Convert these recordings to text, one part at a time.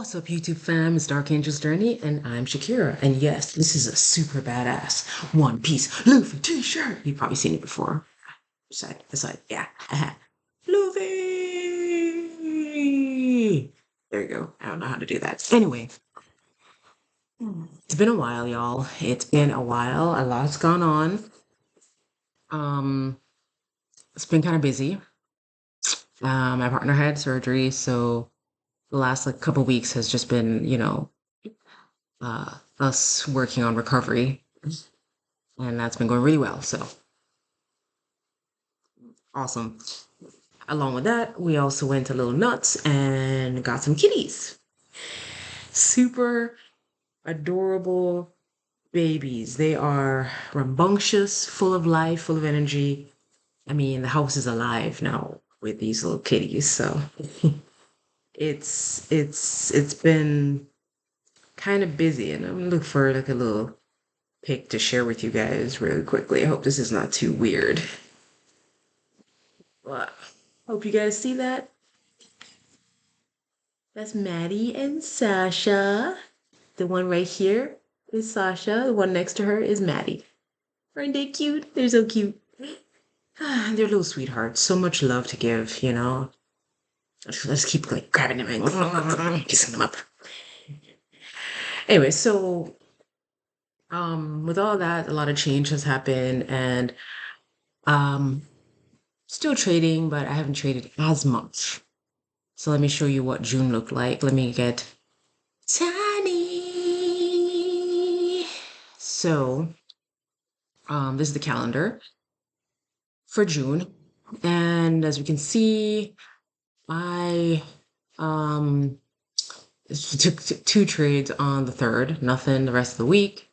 What's up, YouTube fam? It's Dark Angel's Journey, and I'm Shakira. And yes, this is a super badass One Piece Luffy t-shirt. You've probably seen it before. Beside, yeah. Luffy! There you go. I don't know how to do that. Anyway, it's been a while, y'all. It's been a while. A lot's gone on. Um, it's been kind of busy. My partner had surgery, so the last like couple weeks has just been, us working on recovery, and that's been going really well. So awesome. Along with that, we also went to Little Nuts and got some kitties. Super adorable babies. They are rambunctious, full of life, full of energy. I mean, the house is alive now with these little kitties. So it's been kind of busy, and I'm gonna look for like a little pic to share with you guys really quickly. I hope this is not too weird. But hope you guys see that. That's Maddie and Sasha. The one right here is Sasha. The one next to her is Maddie. Aren't they cute? They're so cute. They're little sweethearts. So much love to give, you know. Let's keep like grabbing them and kissing them up. Anyway, so with all that, a lot of change has happened, and um still trading, but I haven't traded as much. So let me show you what June looked like. Let me get tiny. So this is the calendar for June. And as we can see, I um took two trades on the 3rd, nothing the rest of the week.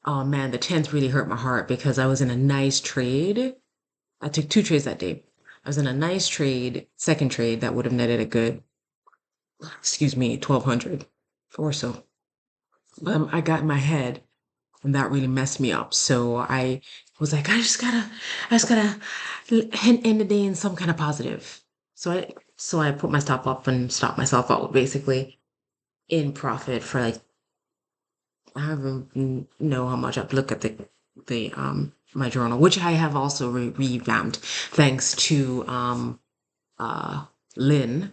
Oh man, the 10th really hurt my heart because I was in a nice trade. I took two trades that day. I was in a nice trade, second trade that would have netted a good, 1,200 or so. I got in my head, and that really messed me up. So I was like, I just gotta end the day in some kind of positive. So I put my stop up and stopped myself out basically in profit for like I don't even know how much. I've looked at the my journal, which I have also revamped thanks to uh Lynn,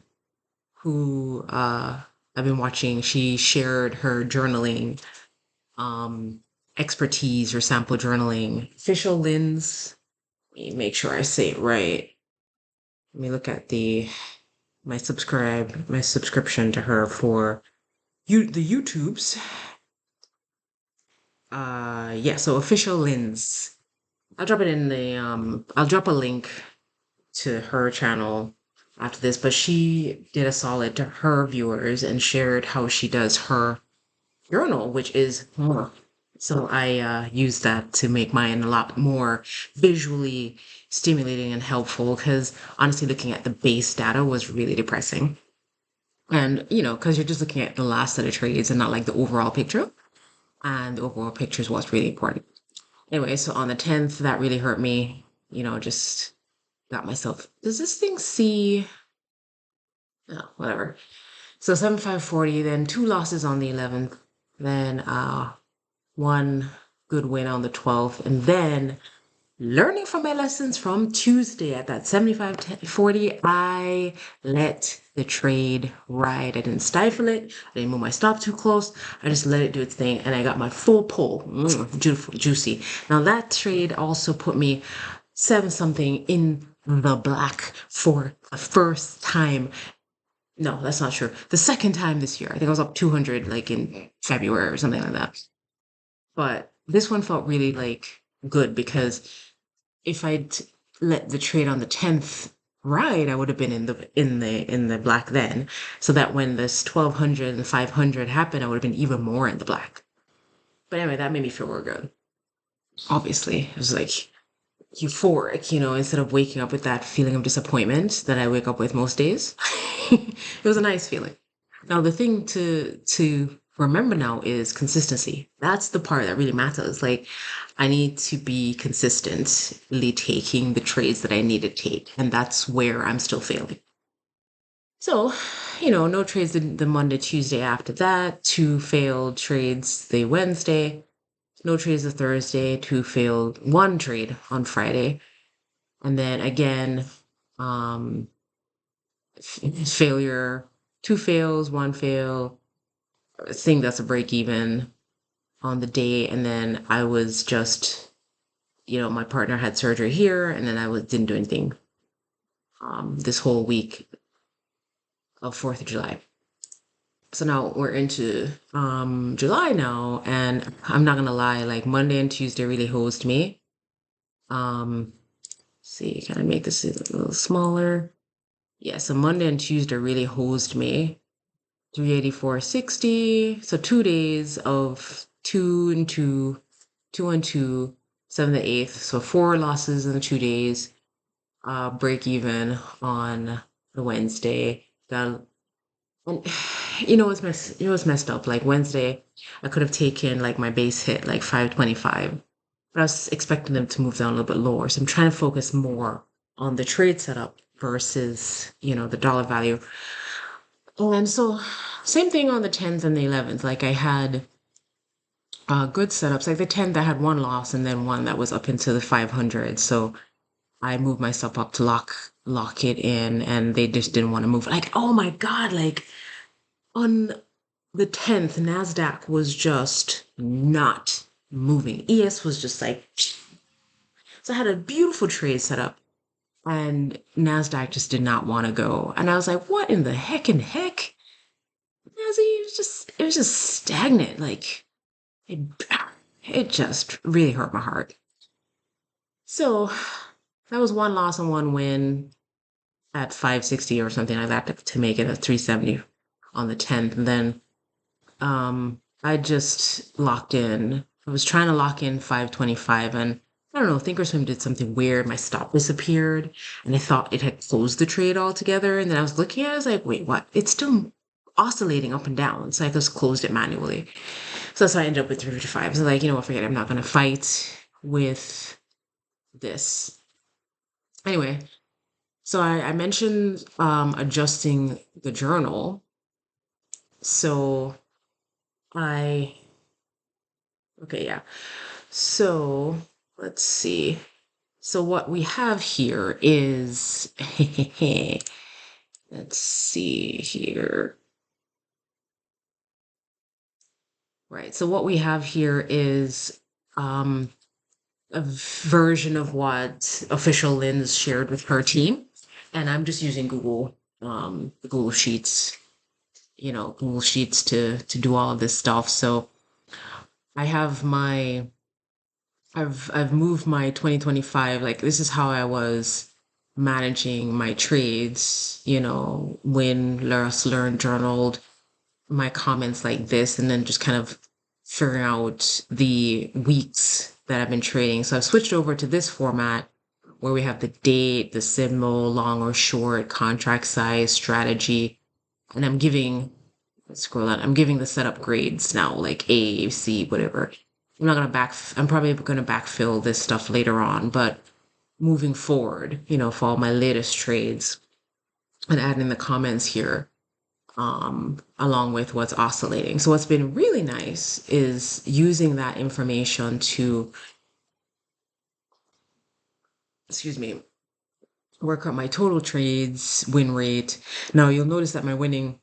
who I've been watching. She shared her journaling um expertise or sample journaling. Official Lynn's, let me make sure I say it right. Let me look at my subscription to her for the YouTubes. Yeah, so Official Lynn's. I'll drop a link to her channel after this, but she did a solid to her viewers and shared how she does her journal, which is more. So I use that to make mine a lot more visually stimulating and helpful because honestly, looking at the base data was really depressing. And, because you're just looking at the last set of trades and not like the overall picture. And the overall picture is what's really important. Anyway, so on the 10th, that really hurt me. Just got myself. Does this thing see? No, whatever. So 7,540, then two losses on the 11th, then one good win on the 12th, and then learning from my lessons from Tuesday at that 75.40, I let the trade ride. I didn't stifle it. I didn't move my stop too close. I just let it do its thing, and I got my full pull. Juicy. Now that trade also put me seven something in the black for the first time. No, that's not true. The second time this year. I think I was up 200 like in February or something like that. But this one felt really like good because if I'd let the trade on the 10th ride, I would have been in the black then. So that when this 1,200 and 500 happened, I would have been even more in the black. But anyway, that made me feel real good. Obviously, it was like euphoric, instead of waking up with that feeling of disappointment that I wake up with most days. It was a nice feeling. Now the thing to remember now is consistency. That's the part that really matters. Like I need to be consistently taking the trades that I need to take, and that's where I'm still failing. So, no trades the Monday, Tuesday after that, two failed trades the Wednesday, no trades the Thursday, two failed, one trade on Friday. And then again, um, failure, two fails, one fail. I think that's a break even on the day. And then I was just, my partner had surgery here, and then didn't do anything this whole week of 4th of July. So now we're into July now, and I'm not gonna lie, like Monday and Tuesday really hosed me. Um, see, can I make this a little smaller? Yeah, so Monday and Tuesday really hosed me. 384.60. So 2 days of two and two, 2 and 2, 7 to 8th. So four losses in the 2 days. Break even on the Wednesday. Got and what's messed up? Like Wednesday, I could have taken like my base hit like 525, but I was expecting them to move down a little bit lower. So I'm trying to focus more on the trade setup versus, the dollar value. And so same thing on the 10th and the 11th. Like I had good setups. Like the 10th, I had one loss and then one that was up into the 500. So I moved myself up to lock it in, and they just didn't want to move. Like, oh my God, like on the 10th, NASDAQ was just not moving. ES was just like, so I had a beautiful trade set up, and NASDAQ just did not want to go. And I was like, what in the heck and heck? It was just stagnant. Like it, it just really hurt my heart. So that was one loss and one win at 560 or something like that to make it a 370 on the 10th. And then I just locked in. I was trying to lock in 525, and I don't know, Thinkorswim did something weird. My stop disappeared, and I thought it had closed the trade altogether. And then I was looking at it, I was like, wait, what? It's still oscillating up and down. So I just closed it manually. So that's why I ended up with 355. So like, you know what, forget it. I'm not gonna fight with this. Anyway, so I mentioned adjusting the journal. So I okay, yeah. So let's see. So what we have here is let's see here. Right. So what we have here is um a version of what official Lynn's shared with her team. And I'm just using Google Sheets, Google Sheets to do all of this stuff. So I have I've moved my 2025, like this is how I was managing my trades, win, loss, learn, journaled my comments like this, and then just kind of figuring out the weeks that I've been trading. So I've switched over to this format where we have the date, the symbol, long or short, contract size, strategy, and let's scroll down, I'm giving the setup grades now, like A, C, whatever. I'm probably gonna backfill this stuff later on, but moving forward, for all my latest trades and adding the comments here, along with what's oscillating. So what's been really nice is using that information to, excuse me, work out my total trades, win rate. Now you'll notice that my winning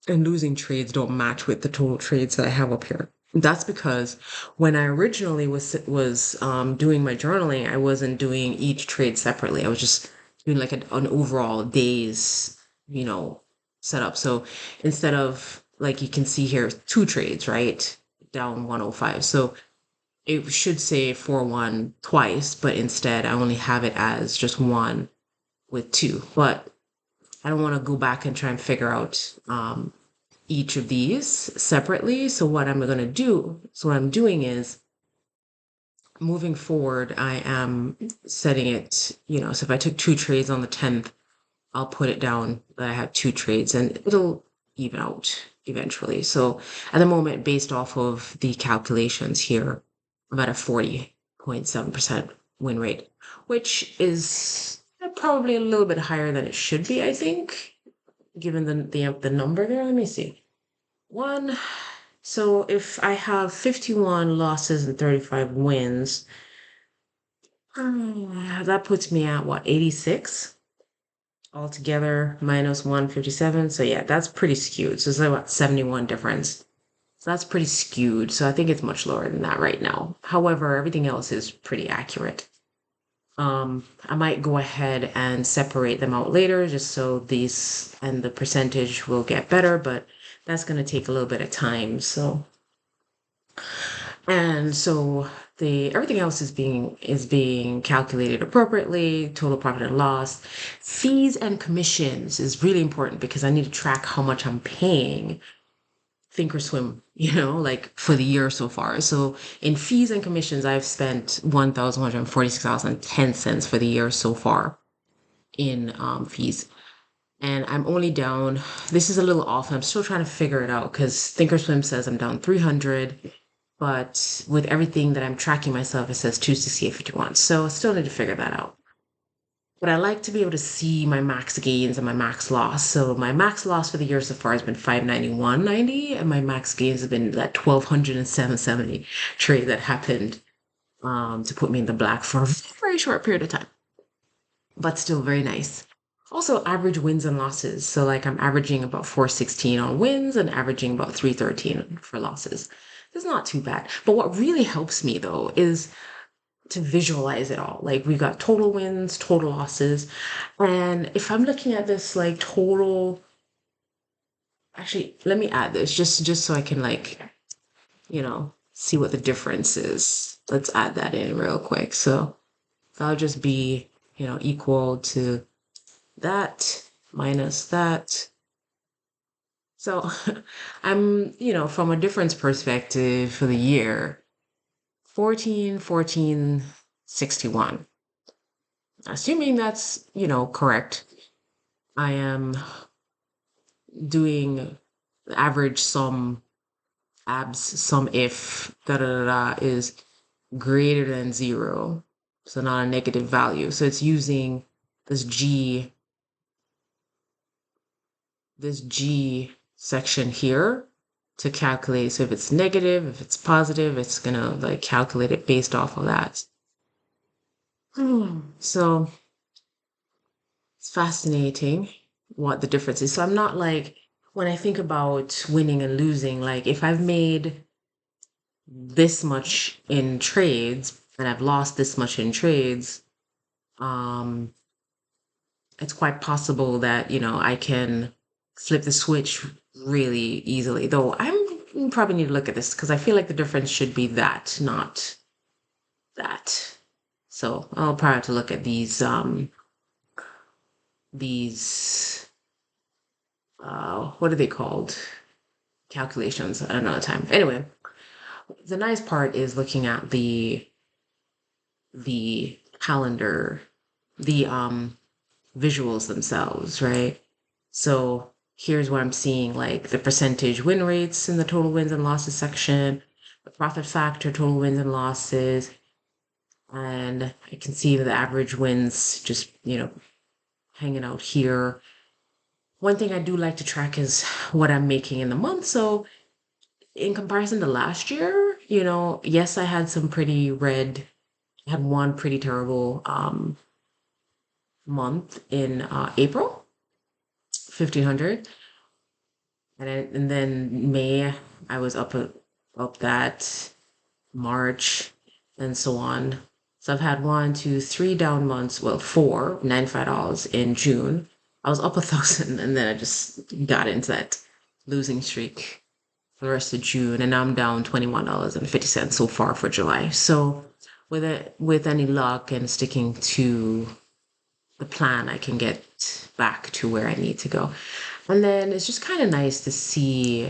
and losing trades don't match with the total trades that I have up here. That's because when I originally was doing my journaling, I wasn't doing each trade separately. I was just doing like an overall days, setup. So instead of like you can see here, two trades, right? Down 105. So it should say 4-1 twice, but instead I only have it as just one with two. But I don't want to go back and try and figure out each of these separately. So what I'm doing is moving forward, I am setting it, so if I took two trades on the 10th, I'll put it down that I had two trades, and it'll even out eventually. So at the moment, based off of the calculations here, I'm at a 40.7% win rate, which is probably a little bit higher than it should be, I think. given the number there. Let me see. One. So if I have 51 losses and 35 wins, that puts me at what, 86 altogether minus 157. So yeah, that's pretty skewed. So it's like about 71 difference. So that's pretty skewed. So I think it's much lower than that right now. However, everything else is pretty accurate. I might go ahead and separate them out later just so these and the percentage will get better, but that's going to take a little bit of time. So, and so the everything else is being calculated appropriately, total profit and loss. Fees and commissions is really important because I need to track how much I'm paying Thinkorswim, like for the year so far. So in fees and commissions, I've spent $1,146.10 for the year so far in fees. And I'm only down, this is a little off. I'm still trying to figure it out because Thinkorswim says I'm down 300, but with everything that I'm tracking myself, it says 268.51. So I still need to figure that out. But I like to be able to see my max gains and my max loss. So my max loss for the year so far has been 591.90, and my max gains have been that 1,207.70 trade that happened to put me in the black for a very short period of time, but still very nice. Also, average wins and losses. So like I'm averaging about 416 on wins and averaging about 313 for losses. It's not too bad. But what really helps me though is to visualize it all. Like we've got total wins, total losses. And if I'm looking at this like total, actually, let me add this just so I can see what the difference is. Let's add that in real quick. So that'll just be, equal to that minus that. So I'm, from a difference perspective for the year, 14, 14, 61. Assuming that's, correct, I am doing the average sum, abs sum if da da da da is greater than zero. So not a negative value. So it's using this G section here to calculate. So if it's negative, if it's positive, it's gonna like calculate it based off of that. So it's fascinating what the difference is. So I'm not like, when I think about winning and losing, like if I've made this much in trades and I've lost this much in trades, um, it's quite possible that, I can flip the switch really easily. Though I'm probably need to look at this because I feel like the difference should be that, not that. So I'll probably have to look at these what are they called? Calculations at another time. Anyway, the nice part is looking at the calendar, the visuals themselves, right? So here's what I'm seeing, like the percentage win rates in the total wins and losses section, the profit factor, total wins and losses, and I can see the average wins just, hanging out here. One thing I do like to track is what I'm making in the month. So in comparison to last year, yes, I had some pretty red, I had one pretty terrible month in April, 1,500. And then May, I was up that, March, and so on. So I've had one, two, three down months. Well, four, $95 in June. I was up 1,000, and then I just got into that losing streak for the rest of June, and now I'm down $21.50 so far for July. So with any luck and sticking to the plan, I can get back to where I need to go. And then it's just kind of nice to see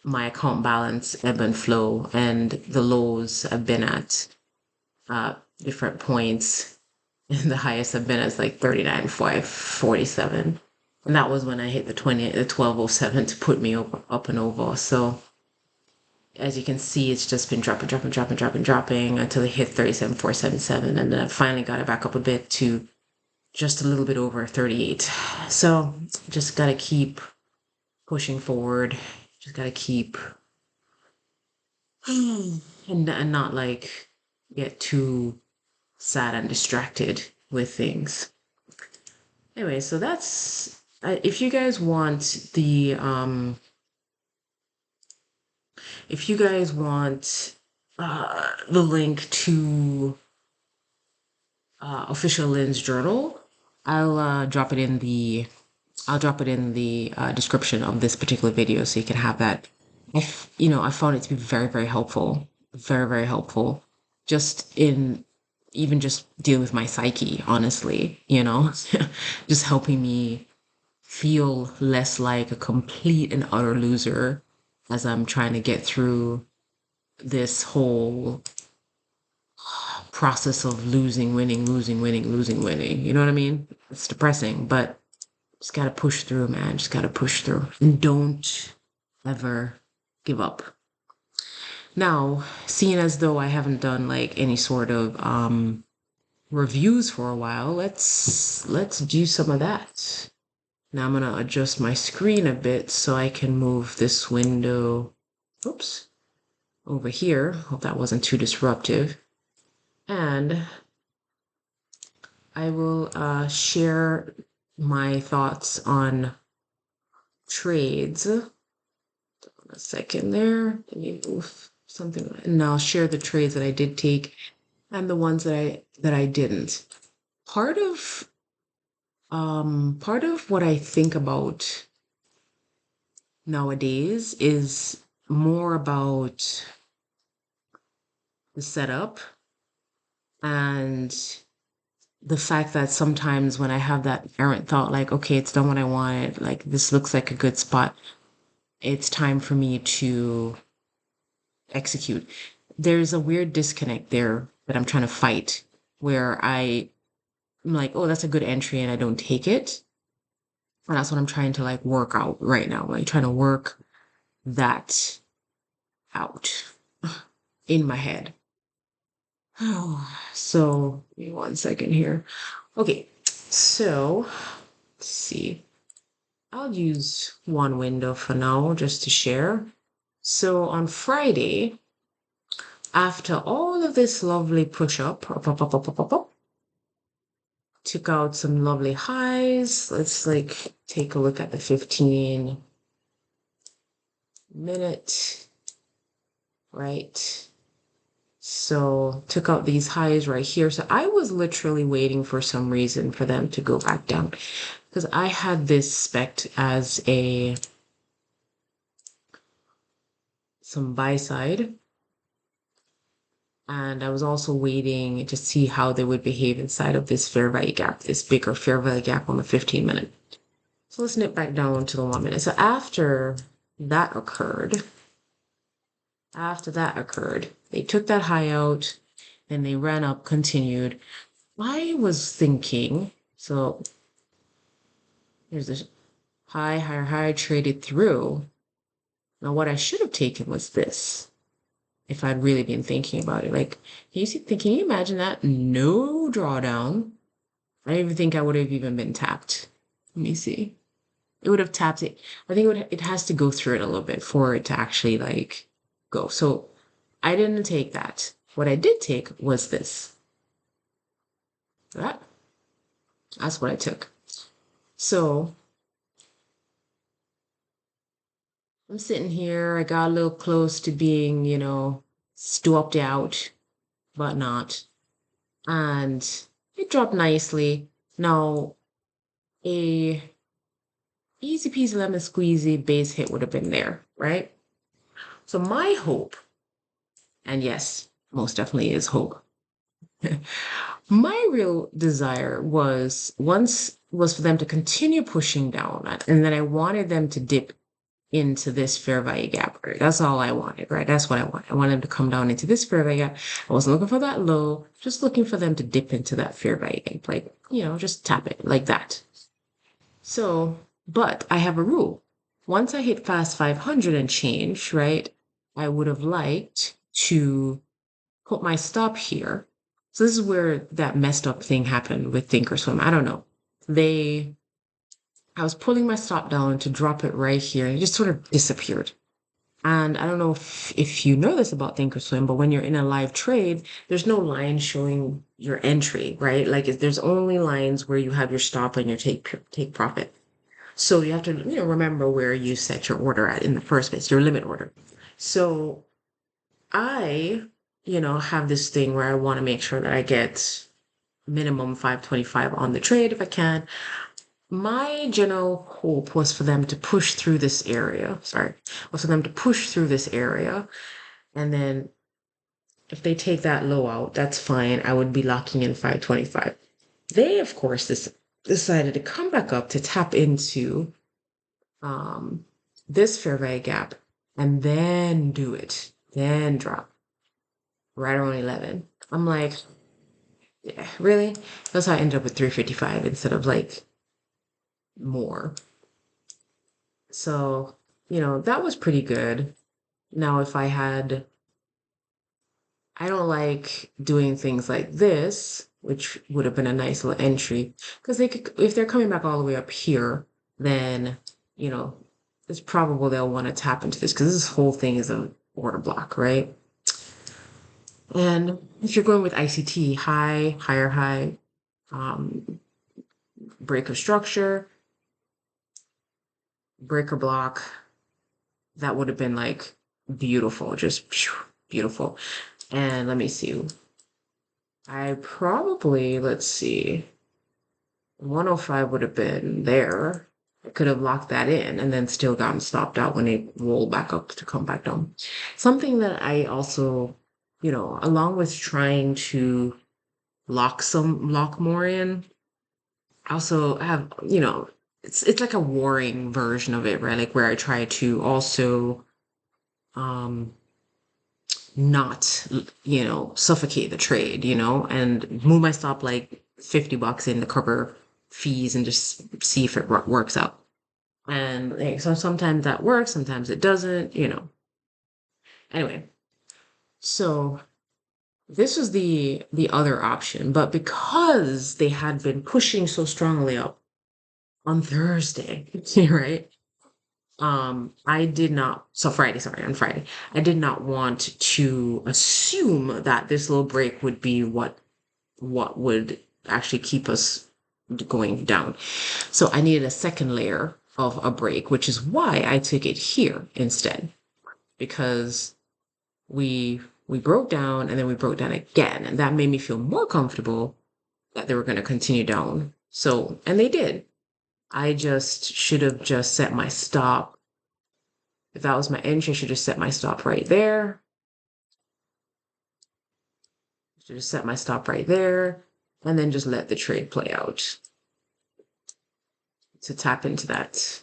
my account balance ebb and flow, and the lows I've been at different points. And the highest I've been is like 39,547. And that was when I hit the 1207 to put me up and over. So as you can see, it's just been dropping until it hit 37,477. And then I finally got it back up a bit to just a little bit over 38. So just got to keep pushing forward. Just got to keep and not like get too sad and distracted with things. Anyway, so that's if you guys want if you guys want the link to official Lynn's journal, I'll drop it in the description of this particular video so you can have that. I found it to be very, very helpful, very, very helpful, just in even just dealing with my psyche, honestly, just helping me feel less like a complete and utter loser as I'm trying to get through this whole process of losing, winning, losing, winning, losing, winning. You know what I mean? It's depressing, but just gotta push through, man. Just gotta push through. And don't ever give up. Now, seeing as though I haven't done like any sort of reviews for a while, let's do some of that. Now I'm gonna adjust my screen a bit so I can move this window, oops, over here. Hope that wasn't too disruptive. And I will share my thoughts on trades. A second there. Let me move something, and I'll share the trades that I did take and the ones that I didn't. Part of what I think about nowadays is more about the setup and the fact that sometimes when I have that errant thought, like, okay, it's done what I wanted, like this looks like a good spot, it's time for me to execute. There's a weird disconnect there that I'm trying to fight where I'm like, oh, that's a good entry and I don't take it. And that's what I'm trying to like work out right now. Like trying to work that out in my head. So, give me 1 second here. Okay, so let's see. I'll use one window for now just to share. So on Friday, after all of this lovely push up, took out some lovely highs. Let's like take a look at the 15-minute, right? So took out these highs right here. So I was literally waiting for some reason for them to go back down because I had this spec as some buy side. And I was also waiting to see how they would behave inside of this fair value gap, this bigger fair value gap on the 15-minute. So let's nip back down to the 1 minute. So after that occurred, they took that high out and they ran up, continued. I was thinking, so here's the high, higher, high, traded through. Now what I should have taken was this. If I'd really been thinking about it, like, can you imagine that? No drawdown. I don't even think I would have even been tapped. Let me see. It would have tapped it. I think it has to go through it a little bit for it to actually like go. So I didn't take that. What I did take was this. That's what I took. So I'm sitting here. I got a little close to being, stopped out, but not. And it dropped nicely. Now, a easy peasy lemon squeezy base hit would have been there, right? So my hope, and yes, most definitely is hope. My real desire was for them to continue pushing down, and then I wanted them to dip into this fair value gap. Right? That's all I wanted, right? That's what I wanted. I wanted them to come down into this fair value gap. I wasn't looking for that low, just looking for them to dip into that fair value gap, like, just tap it like that. So, but I have a rule. Once I hit past 500 and change, right, I would have liked to put my stop here. So this is where that messed up thing happened with Thinkorswim. I don't know. they I was pulling my stop down to drop it right here, and it just sort of disappeared. And I don't know if you know this about Thinkorswim, but when you're in a live trade, there's no line showing your entry, right? Like there's only lines where you have your stop and your take profit. So you have to, remember where you set your order at in the first place, your limit order. So I, have this thing where I want to make sure that I get minimum 525 on the trade if I can. My general hope was for them to push through this area. Sorry, was for them to push through this area. And then if they take that low out, that's fine. I would be locking in 525. They, of course, decided to come back up to tap into um, this fair value gap and then do it, then drop right around 11. I'm like, yeah, really? That's how I ended up with 355 instead of like more. So, that was pretty good. Now, if I had, I don't like doing things like this, which would have been a nice little entry, because they could, if they're coming back all the way up here, then, you know, it's probable they'll want to tap into this because this whole thing is a order block, right? And if you're going with ICT, high, higher high, um, break of structure, breaker block, that would have been like beautiful, just beautiful. And let me see. I probably, let's see, 105 would have been there. I could have locked that in and then still gotten stopped out when they roll back up to come back down. Something that I also, along with trying to lock more in, I also have, it's like a warring version of it, right? Like where I try to also um not, suffocate the trade, and move my stop like $50 in to cover fees and just see if it works out. And like, so sometimes that works, sometimes it doesn't. Anyway, so this was the other option, but because they had been pushing so strongly up on Thursday, right? I did not, so Friday, sorry, on Friday, I did not want to assume that this little break would be what would actually keep us going down. So I needed a second layer of a break, which is why I took it here instead, because we broke down and then we broke down again, and that made me feel more comfortable that they were going to continue down. So, and they did. I just should have just set my stop. If that was my entry, I should just set my stop right there. Should just set my stop right there and then just let the trade play out to tap into that.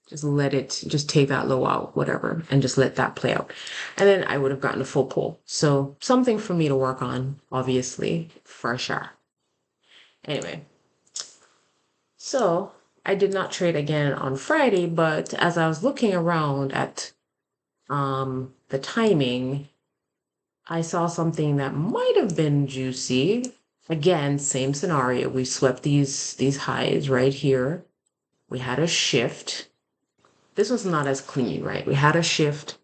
Just take that low out, whatever, and just let that play out. And then I would have gotten a full pull. So something for me to work on, obviously, for sure. Anyway, so I did not trade again on Friday, but as I was looking around at the timing, I saw something that might have been juicy. Again, same scenario. We swept these highs right here. We had a shift. This was not as clean, right? We had a shift.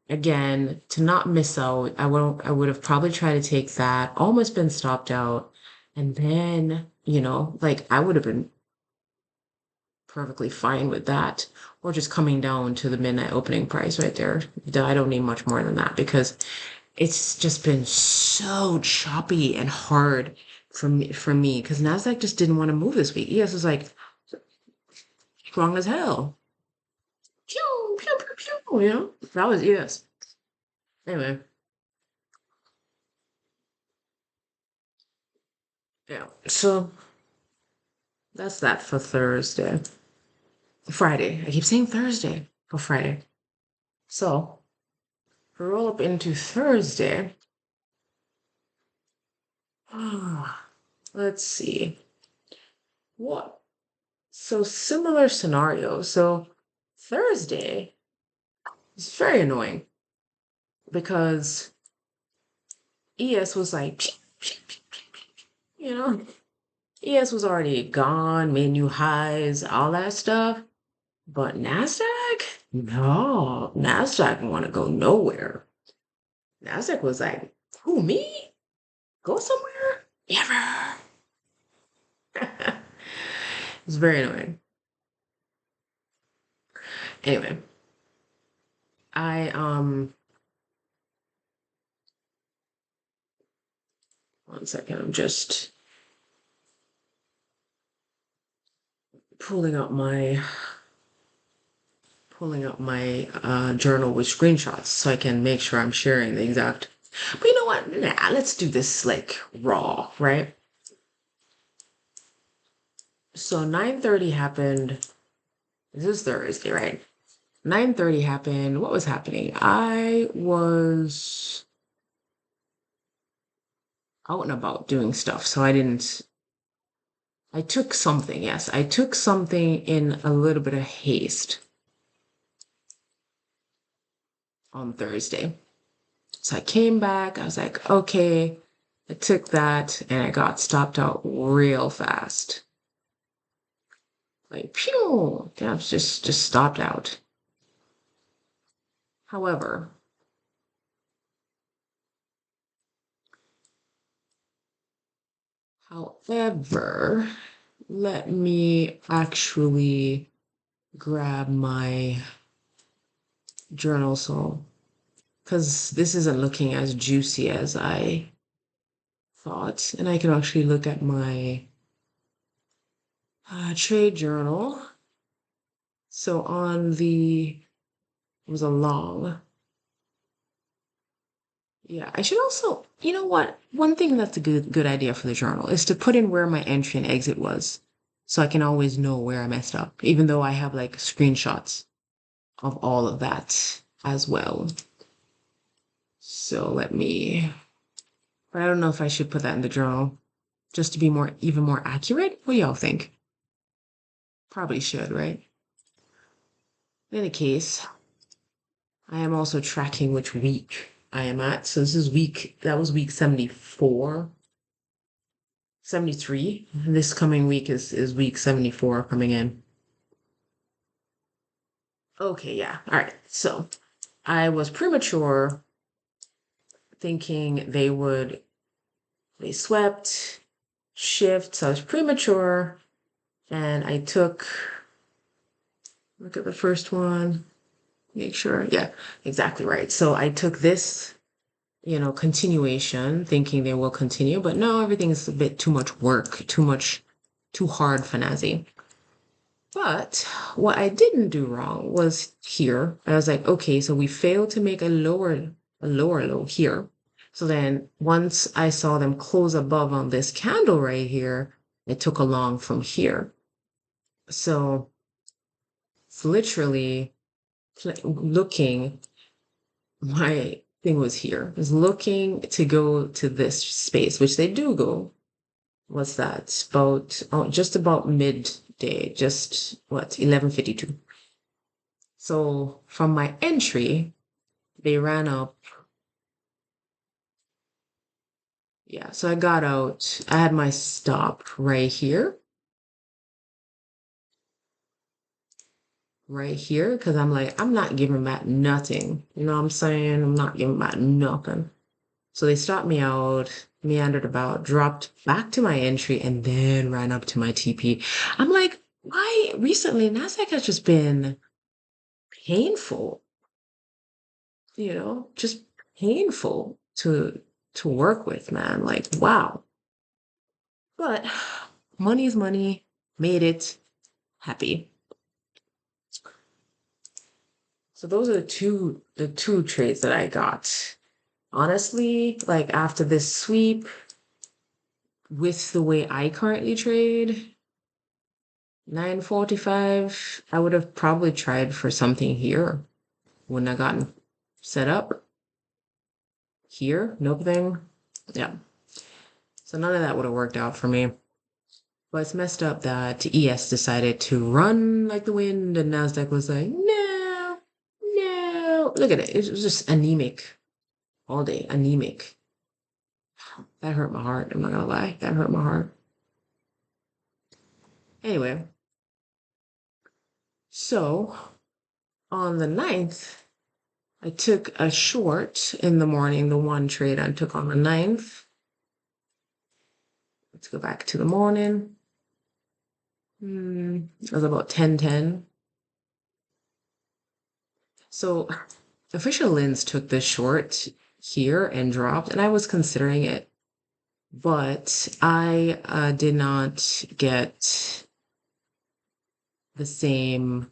Again, to not miss out, I would have probably tried to take that, almost been stopped out. And then, like I would have been perfectly fine with that. Or just coming down to the midnight opening price right there. I don't need much more than that because it's just been so choppy and hard for me because Nasdaq just didn't want to move this week. ES was like strong as hell. Pew, pew, pew, pew, that was ES. Anyway, yeah. So that's that for Thursday. Friday. I keep saying Thursday for Friday. So we roll up into Thursday. Let's see. What? So similar scenario. So Thursday is very annoying because ES was like, you know, ES was already gone, made new highs, all that stuff. But NASDAQ? No, NASDAQ didn't want to go nowhere. NASDAQ was like, who, me? Go somewhere? Never. It's very annoying. Anyway, I 1 second, I'm just pulling up my journal with screenshots so I can make sure I'm sharing the exact. But you know what? Nah, let's do this like raw, right? So 9:30 happened. This is Thursday, right? 9:30 happened. What was happening? I was out and about doing stuff, so I didn't. I took something, yes. I took something in a little bit of haste on Thursday. So I came back, I was like, okay, I took that and I got stopped out real fast. Like, pew! Yeah, it's just stopped out. However, however, let me actually grab my journal so because this isn't looking as juicy as I thought. And I can actually look at my trade journal. So on the, it was a long. Yeah, I should also, you know what? One thing that's a good idea for the journal is to put in where my entry and exit was. So I can always know where I messed up, even though I have like screenshots of all of that as well. So let me, but I don't know if I should put that in the journal just to be more, even more accurate. What do y'all think? Probably should, right? In any case, I am also tracking which week I am at. So this is that was week 74, 73. This coming week is week 74 coming in. Okay, yeah. All right. So I was premature thinking they swept, shift. So I was premature and I took, look at the first one, make sure. Yeah, exactly right. So I took this, continuation, thinking they will continue, but no, everything is a bit too much work, too hard for Nazi. But what I didn't do wrong was here. I was like, okay, so we failed to make a lower low here. So then once I saw them close above on this candle right here, I took a long from here. So it's literally looking, my thing was here, is looking to go to this space, which they do go. What's that? About just about midday, just what, 11:52. So from my entry, they ran up. Yeah, so I got out. I had my stop right here, because I'm like, I'm not giving back nothing. You know what I'm saying? I'm not giving back nothing. So they stopped me out, meandered about, dropped back to my entry, and then ran up to my TP. I'm like, why recently NASDAQ has just been painful, just painful to work with, man. Like, wow. But money is money, made it, happy. So those are the two trades that I got. Honestly, like after this sweep, with the way I currently trade, 9:45, I would have probably tried for something here. Wouldn't have gotten set up here, nope thing. Yeah. So none of that would have worked out for me. But it's messed up that ES decided to run like the wind and NASDAQ was like, no, no. Look at it. It was just anemic all day, anemic. That hurt my heart. I'm not gonna lie. That hurt my heart. Anyway, so on the 9th, I took a short in the morning, the one trade I took on the 9th. Let's go back to the morning. It was about 10:10. So official lens took this short here and dropped, and I was considering it, but I did not get the same.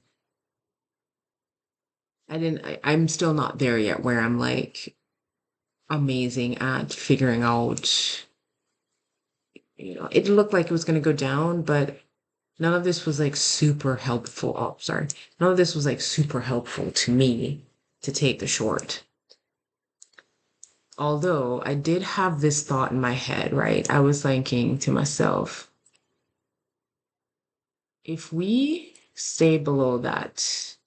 I'm still not there yet where I'm like amazing at figuring out, it looked like it was going to go down, but none of this was like super helpful. Oh, sorry. None of this was like super helpful to me to take the short. Although I did have this thought in my head, right? I was thinking to myself, if we stay below that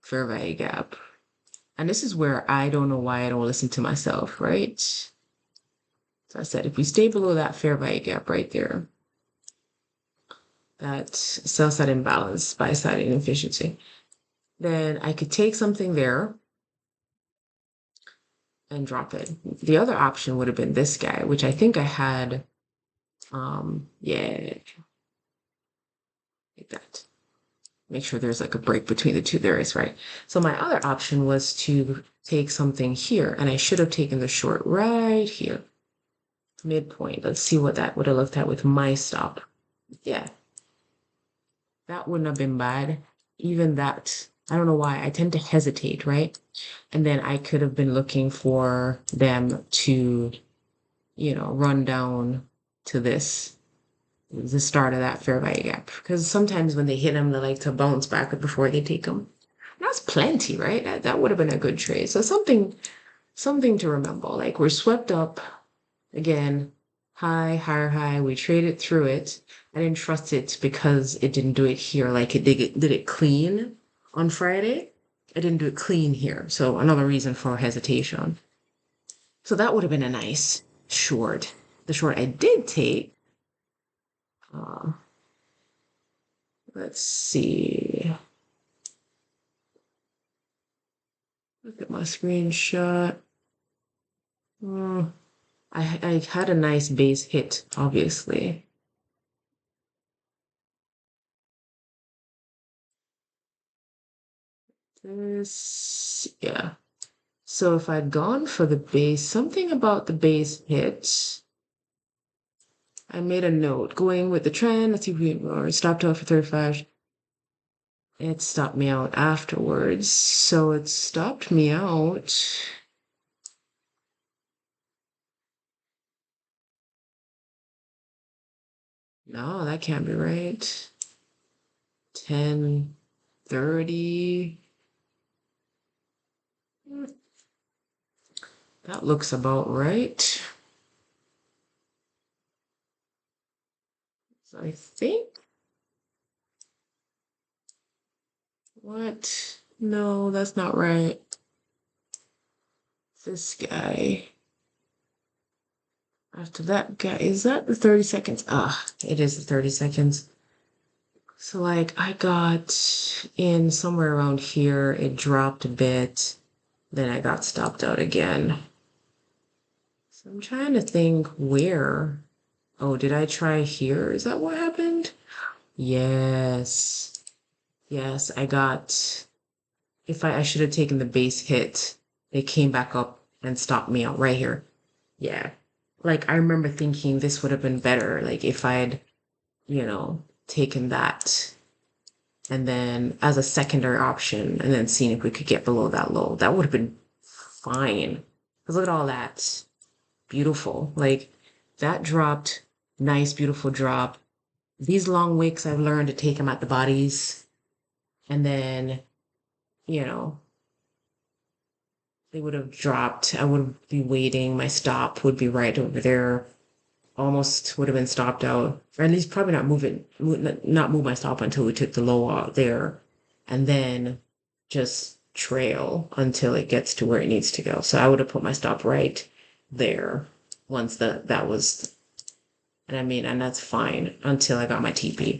fair value gap, and this is where I don't know why I don't listen to myself, right? So I said, if we stay below that fair value gap right there, that sell side imbalance, buy side inefficiency, then I could take something there and drop it. The other option would have been this guy, which I think I had, yeah, like that. Make sure there's like a break between the two. There is, right? So my other option was to take something here, and I should have taken the short right here, midpoint. Let's see what that would have looked at with my stop. Yeah, that wouldn't have been bad. Even that, I don't know why. I tend to hesitate, right? And then I could have been looking for them to, run down to this, the start of that fair value gap. Because sometimes when they hit them, they like to bounce back before they take them. That's plenty, right? That would have been a good trade. So something to remember. Like we're swept up again, high, higher high. We traded through it. I didn't trust it because it didn't do it here. Like it did it clean on Friday. I didn't do it clean here. So another reason for hesitation. So that would have been a nice short. The short I did take, uh, let's see. Look at my screenshot. Uh, I had a nice base hit, obviously. This, yeah. So if I'd gone for the base, something about the base hit, I made a note. Going with the trend, let's see if we stopped out for 35. It stopped me out afterwards. So it stopped me out. No, that can't be right. 10:30. That looks about right. So I think. What? No, that's not right. This guy. After that guy, is that the 30 seconds? Ah, it is the 30 seconds. So like I got in somewhere around here, it dropped a bit, then I got stopped out again. So I'm trying to think where. Oh, did I try here? Is that what happened? Yes. Yes, I got, if I should have taken the base hit, it came back up and stopped me out right here. Yeah. Like I remember thinking this would have been better, like if I'd, taken that and then as a secondary option and then seeing if we could get below that low. That would have been fine. Because look at all that. Beautiful. Like that dropped, nice, beautiful drop. These long wicks, I've learned to take them at the bodies. And then, you know, they would have dropped. I would be waiting. My stop would be right over there. Almost would have been stopped out, or at least probably not move my stop until we took the low out there, and then just trail until it gets to where it needs to go. So I would have put my stop right there once that was, and I mean, and that's fine until I got my TP.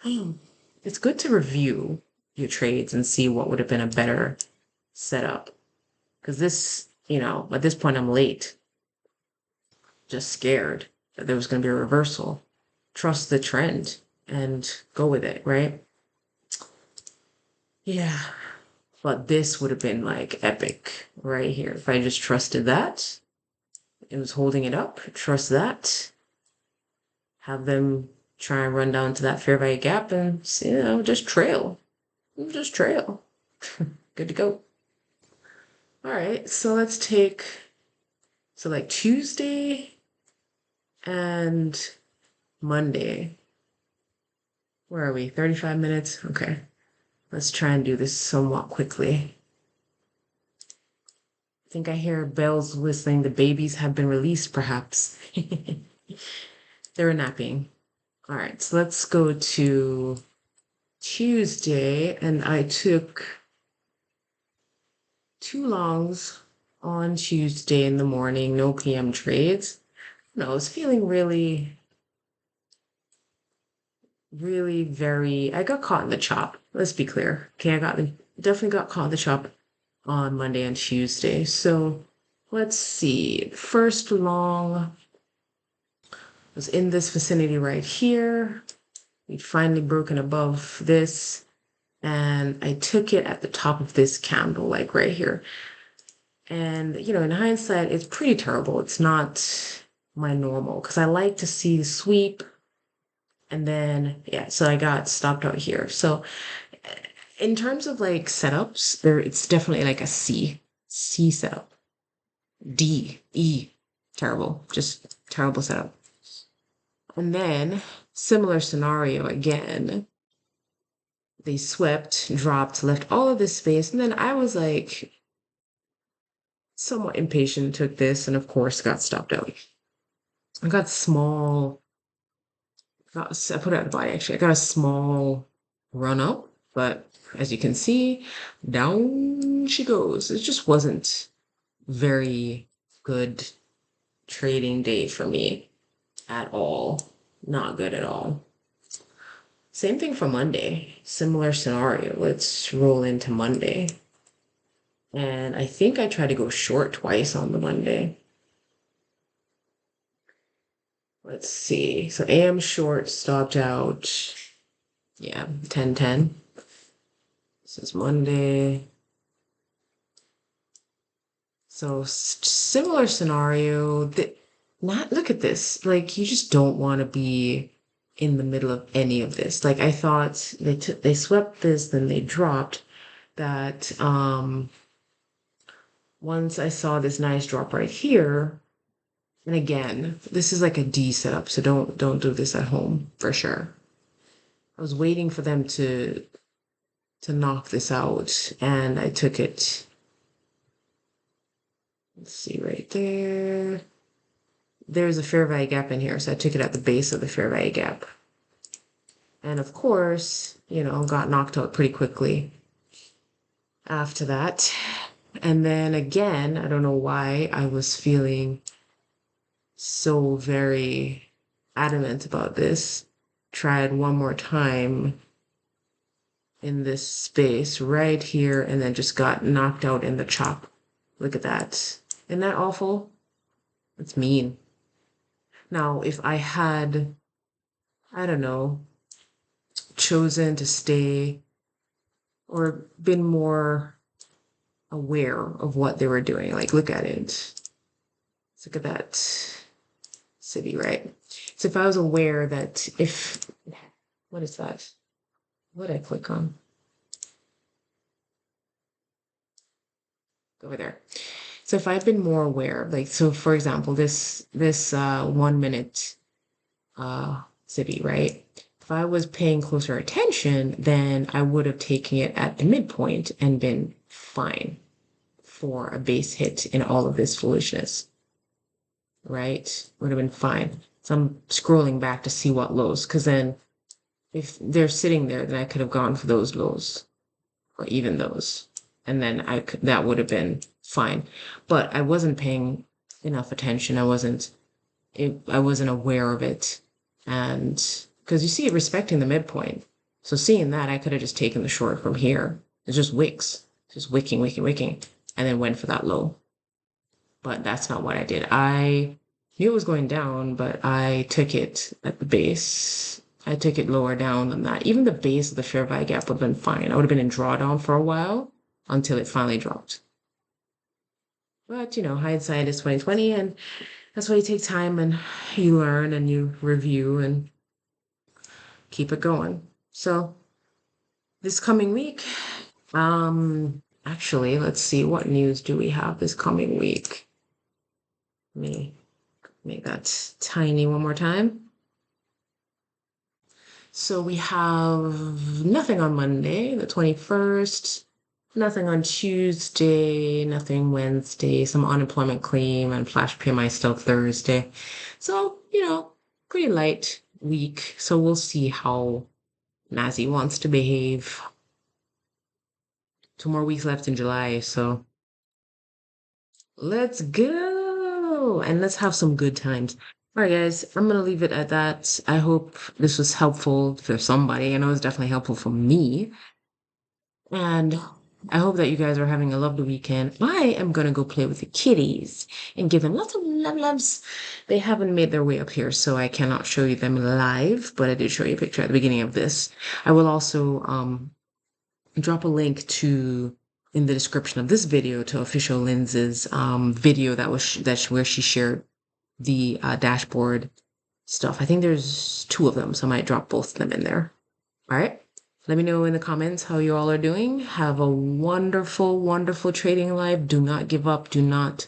It's good to review your trades and see what would have been a better setup. Because this, at this point, I'm late, just scared that there was going to be a reversal. Trust the trend and go with it, right? Yeah. But this would have been like epic right here. If I just trusted that, it was holding it up, trust that, have them try and run down to that fair value gap and, just trail. Just trail. Good to go. All right, so let's take, so like Tuesday and Monday. Where are we? 35 minutes? Okay. Let's try and do this somewhat quickly. I think I hear bells whistling. The babies have been released, perhaps. They're napping. All right, so let's go to Tuesday, and I took two longs on Tuesday in the morning, no PM trades. No, I was feeling really, really very. I got caught in the chop. Let's be clear. Okay, definitely got caught in the chop on Monday and Tuesday. So let's see. First long was in this vicinity right here. We'd finally broken above this, and I took it at the top of this candle, like right here. And, in hindsight, it's pretty terrible. It's not my normal because I like to see the sweep. And then, yeah, so I got stopped out here. So in terms of like setups, it's definitely like a C setup. D, E, terrible, just terrible setup. And then similar scenario again. They swept, dropped, left all of this space. And then I was like somewhat impatient, took this, and of course got stopped out. I got small, I put it at the body actually. I got a small run up, but as you can see, down she goes. It just wasn't very good trading day for me at all. Not good at all. Same thing for Monday. Similar scenario. Let's roll into Monday. And I think I tried to go short twice on the Monday. Let's see. So AM short stopped out. Yeah, 10-10. This is Monday. So similar scenario. Look at this. Like you just don't want to be in the middle of any of this. Like I thought they swept this, then they dropped that. Once I saw this nice drop right here, and again, this is like a D setup, so don't do this at home for sure. I was waiting for them to knock this out, and I took it. Let's see right there. There's a fair value gap in here, so I took it at the base of the fair value gap. And of course, got knocked out pretty quickly after that. And then again, I don't know why I was feeling so very adamant about this. Tried one more time in this space right here and then just got knocked out in the chop. Look at that. Isn't that awful? That's mean. Now, if I had, I don't know, chosen to stay or been more aware of what they were doing, like look at it. Look at that city, right? So if I was aware that what is that? What did I click on? Over there. So if I'd been more aware, like, so for example, this 1 minute city, right? If I was paying closer attention, then I would have taken it at the midpoint and been fine for a base hit in all of this foolishness, right? Would have been fine. So I'm scrolling back to see what lows, because then if they're sitting there, then I could have gone for those lows or even those. And then that would have been fine. But I wasn't paying enough attention. I wasn't aware of it. And because you see it respecting the midpoint. So seeing that, I could have just taken the short from here. It's just wicks, just wicking, and then went for that low. But that's not what I did. I knew it was going down, but I took it at the base. I took it lower down than that. Even the base of the fair value gap would have been fine. I would have been in drawdown for a while until it finally dropped. But hindsight is 2020, and that's why you take time and you learn and you review and keep it going. So this coming week, actually, let's see, what news do we have this coming week? Let me make that tiny one more time. So we have nothing on Monday, the 21st, nothing on Tuesday, nothing Wednesday, some unemployment claim and flash PMI still Thursday. So, pretty light week. So we'll see how Nazi wants to behave. 2 more weeks left in July, so let's go and let's have some good times. All right, guys, I'm gonna leave it at that. I hope this was helpful for somebody. I know it's definitely helpful for me. And I hope that you guys are having a lovely weekend. I am gonna go play with the kitties and give them lots of love loves. They haven't made their way up here, so I cannot show you them live, but I did show you a picture at the beginning of this. I will also drop a link to in the description of this video to official Linds's video where she shared the dashboard stuff. I think there's 2 of them, so I might drop both of them in there. All right. Let me know in the comments how you all are doing. Have a wonderful, wonderful trading life. Do not give up. Do not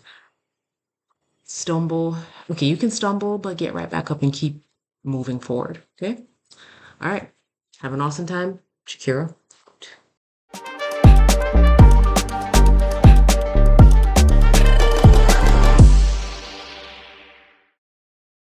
stumble. Okay, you can stumble, but get right back up and keep moving forward. Okay. All right. Have an awesome time. Shakira.